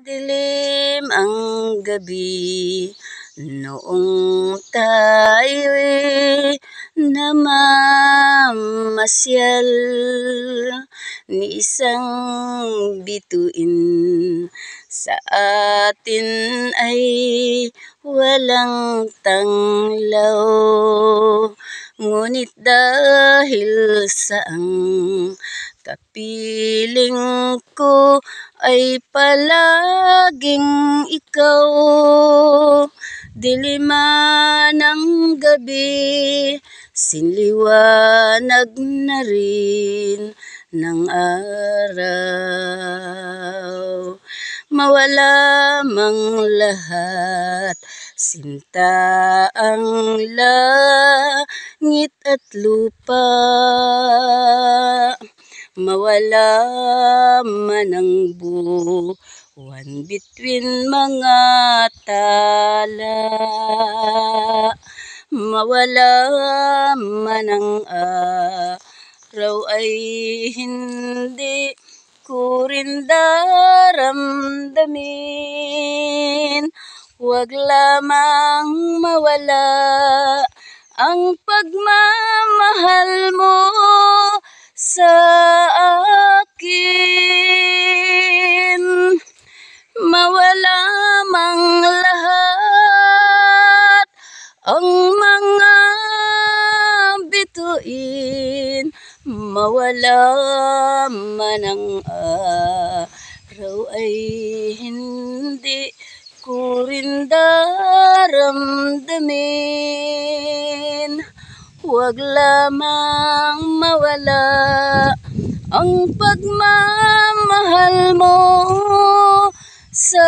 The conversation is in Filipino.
Dilim ang gabi noong tayo'y namamasyal ni isang bituin. Sa atin ay walang tanglaw, ngunit dahil sa ang kapiling ko ay palaging ikaw, diliman ng gabi, sinliwanag na rin ng araw. Mawala mang lahat, sinta ang langit at lupa, mawala man ang buwan between mga tala, mawala man ang araw ay hindi ko rin daramdamin. Huwag lamang mawala ang pagmamahal mo sa akin. Mawala mang lahat ang mga bituin, mawala man ang araw ay hindi ko rin daramdamin. Huwag lamang mawala ang pagmamahal mo sa